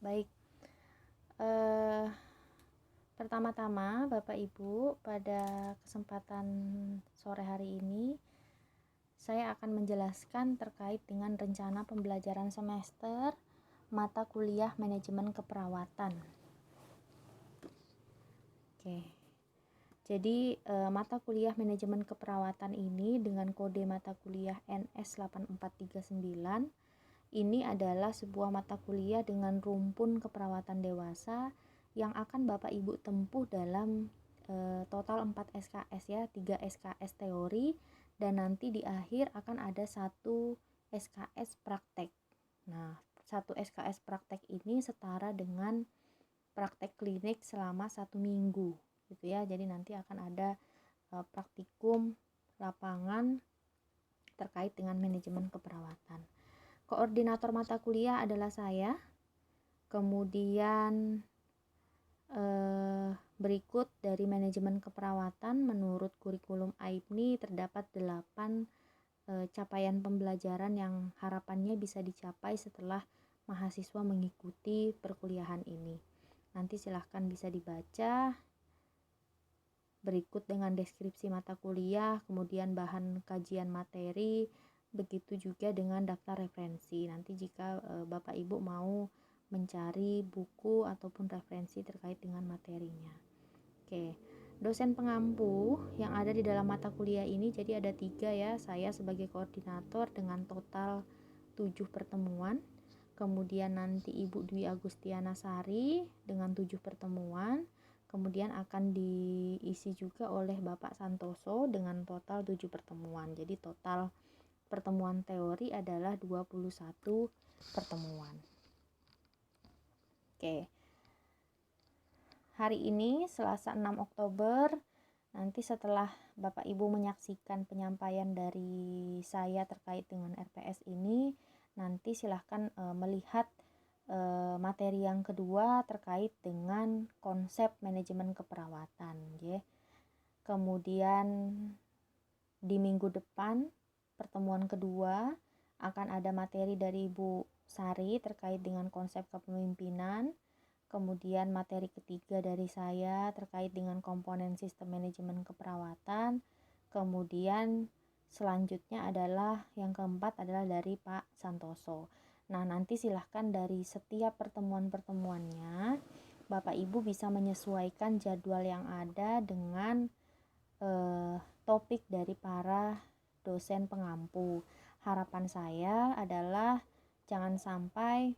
Baik, eh, pertama-tama Bapak Ibu, pada kesempatan sore hari ini saya akan menjelaskan terkait dengan rencana pembelajaran semester mata kuliah manajemen keperawatan. Oke. Jadi mata kuliah manajemen keperawatan ini dengan kode mata kuliah NS8439 ini adalah sebuah mata kuliah dengan rumpun keperawatan dewasa yang akan Bapak Ibu tempuh dalam total 4 SKS ya, 3 SKS teori dan nanti di akhir akan ada 1 SKS praktek. Nah, 1 SKS praktek ini setara dengan praktek klinik selama 1 minggu gitu ya. Jadi nanti akan ada praktikum lapangan terkait dengan manajemen keperawatan. Koordinator mata kuliah adalah saya. Kemudian berikut dari manajemen keperawatan menurut kurikulum AIPNI terdapat 8 capaian pembelajaran yang harapannya bisa dicapai setelah mahasiswa mengikuti perkuliahan ini. Nanti silahkan bisa dibaca berikut dengan deskripsi mata kuliah, kemudian bahan kajian materi, begitu juga dengan daftar referensi. Nanti jika Bapak Ibu mau mencari buku ataupun referensi terkait dengan materinya. Oke, dosen pengampu yang ada di dalam mata kuliah ini jadi ada 3 ya. Saya sebagai koordinator dengan total 7 pertemuan. Kemudian nanti Ibu Dwi Agustiana Sari dengan 7 pertemuan. Kemudian akan diisi juga oleh Bapak Santoso dengan total 7 pertemuan. Jadi total pertemuan teori adalah 21 pertemuan. Oke. Hari ini Selasa 6 Oktober, nanti setelah Bapak Ibu menyaksikan penyampaian dari saya terkait dengan RPS ini, nanti silahkan melihat materi yang kedua terkait dengan konsep manajemen keperawatan ya. Kemudian di minggu depan pertemuan kedua akan ada materi dari Ibu Sari terkait dengan konsep kepemimpinan. Kemudian materi ketiga dari saya terkait dengan komponen sistem manajemen keperawatan. Kemudian selanjutnya adalah yang keempat adalah dari Pak Santoso. Nah, nanti silahkan dari setiap pertemuan-pertemuannya Bapak Ibu bisa menyesuaikan jadwal yang ada dengan topik dari para dosen pengampu. Harapan saya adalah jangan sampai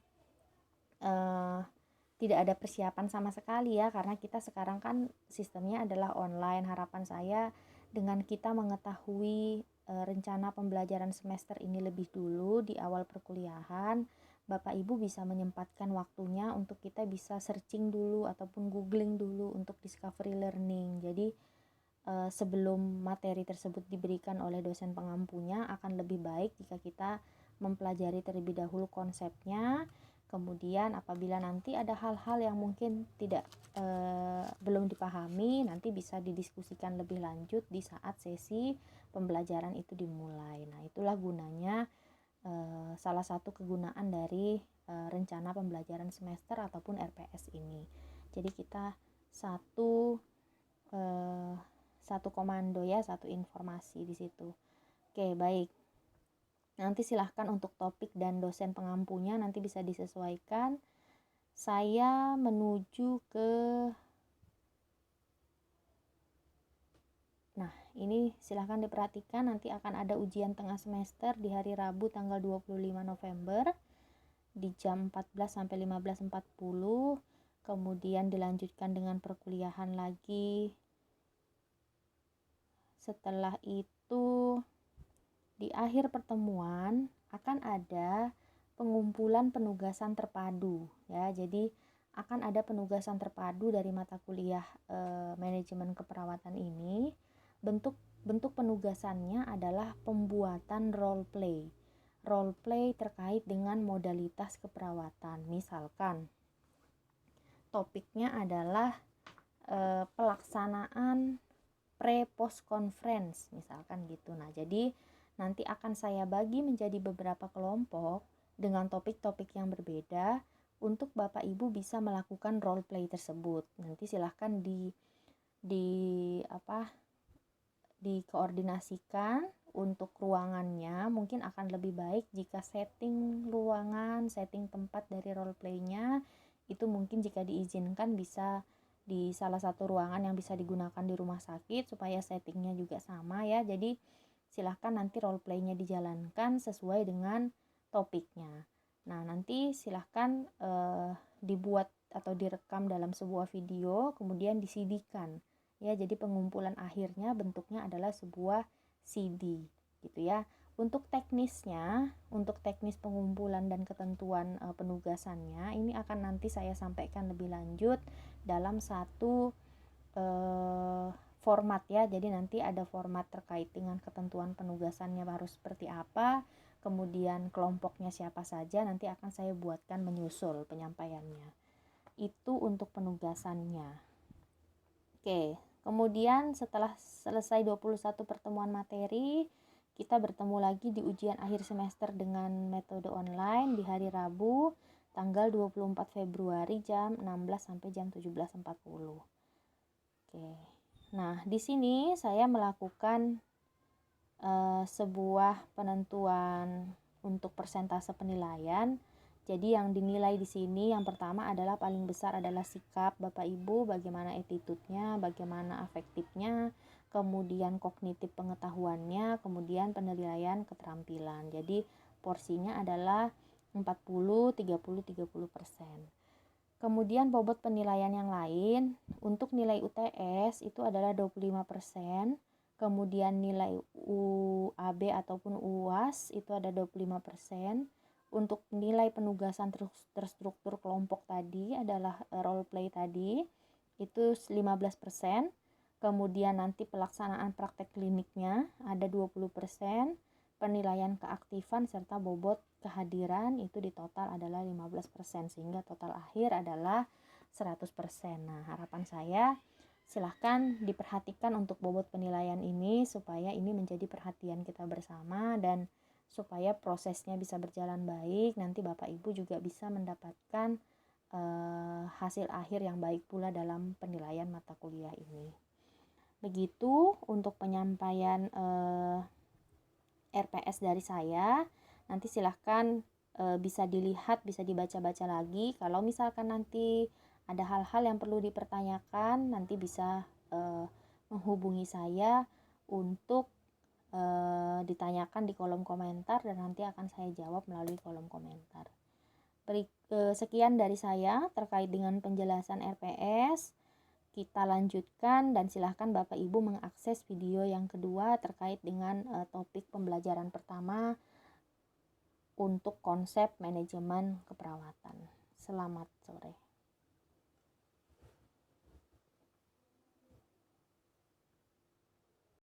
tidak ada persiapan sama sekali ya, karena kita sekarang kan sistemnya adalah online. Harapan saya dengan kita mengetahui rencana pembelajaran semester ini lebih dulu di awal perkuliahan, Bapak Ibu bisa menyempatkan waktunya untuk kita bisa searching dulu ataupun googling dulu untuk discovery learning. Jadi sebelum materi tersebut diberikan oleh dosen pengampunya akan lebih baik jika kita mempelajari terlebih dahulu konsepnya. Kemudian apabila nanti ada hal-hal yang mungkin belum dipahami, nanti bisa didiskusikan lebih lanjut di saat sesi pembelajaran itu dimulai. Nah, itulah gunanya salah satu kegunaan dari rencana pembelajaran semester ataupun RPS ini. Jadi kita satu komando ya, satu informasi di situ. Oke, baik. Nanti silahkan untuk topik dan dosen pengampunya nanti bisa disesuaikan. Saya menuju ke ini silahkan diperhatikan, nanti akan ada ujian tengah semester di hari Rabu tanggal 25 November di jam 14 sampai 15.40. Kemudian dilanjutkan dengan perkuliahan lagi. Setelah itu di akhir pertemuan akan ada pengumpulan penugasan terpadu ya. Jadi akan ada penugasan terpadu dari mata kuliah manajemen keperawatan ini. Bentuk penugasannya adalah pembuatan role play terkait dengan modalitas keperawatan. Misalkan topiknya adalah pelaksanaan pre-post conference misalkan gitu. Nah, jadi nanti akan saya bagi menjadi beberapa kelompok dengan topik-topik yang berbeda untuk Bapak Ibu bisa melakukan role play tersebut. Nanti silahkan dikoordinasikan untuk ruangannya. Mungkin akan lebih baik jika setting ruangan, setting tempat dari role playnya itu mungkin jika diizinkan bisa di salah satu ruangan yang bisa digunakan di rumah sakit supaya settingnya juga sama ya. Jadi silahkan nanti role playnya dijalankan sesuai dengan topiknya. Nah, nanti silahkan dibuat atau direkam dalam sebuah video, kemudian di-CD-kan. Ya, jadi pengumpulan akhirnya bentuknya adalah sebuah CD gitu ya. Untuk teknisnya, untuk teknis pengumpulan dan ketentuan penugasannya, ini akan nanti saya sampaikan lebih lanjut dalam satu format ya. Jadi nanti ada format terkait dengan ketentuan penugasannya harus seperti apa, kemudian kelompoknya siapa saja, nanti akan saya buatkan menyusul penyampaiannya. Itu untuk penugasannya. Oke, kemudian setelah selesai 21 pertemuan materi, kita bertemu lagi di ujian akhir semester dengan metode online di hari Rabu, tanggal 24 Februari jam 16 sampai jam 17.40. Oke. Nah, di sini saya melakukan sebuah penentuan untuk persentase penilaian. Jadi yang dinilai di sini yang pertama adalah paling besar adalah sikap Bapak Ibu, bagaimana attitude-nya, bagaimana afektifnya, kemudian kognitif pengetahuannya, kemudian penilaian keterampilan. Jadi porsinya adalah 40, 30, 30%. Kemudian bobot penilaian yang lain, untuk nilai UTS itu adalah 25%. Kemudian nilai UAB ataupun UAS itu ada 25%. Untuk nilai penugasan terstruktur kelompok tadi adalah role play tadi itu 15%. Kemudian nanti pelaksanaan praktek kliniknya ada 20%. Penilaian keaktifan serta bobot kehadiran itu di total adalah 15%, sehingga total akhir adalah 100%. Nah, harapan saya silahkan diperhatikan untuk bobot penilaian ini supaya ini menjadi perhatian kita bersama dan supaya prosesnya bisa berjalan baik. Nanti Bapak Ibu juga bisa mendapatkan hasil akhir yang baik pula dalam penilaian mata kuliah ini. Begitu untuk penyampaian RPS dari saya. Nanti silahkan bisa dilihat, bisa dibaca-baca lagi. Kalau misalkan nanti ada hal-hal yang perlu dipertanyakan, nanti bisa menghubungi saya untuk ditanyakan di kolom komentar dan nanti akan saya jawab melalui kolom komentar. Sekian dari saya terkait dengan penjelasan RPS. Kita lanjutkan dan silahkan Bapak Ibu mengakses video yang kedua terkait dengan topik pembelajaran pertama untuk konsep manajemen keperawatan. Selamat sore.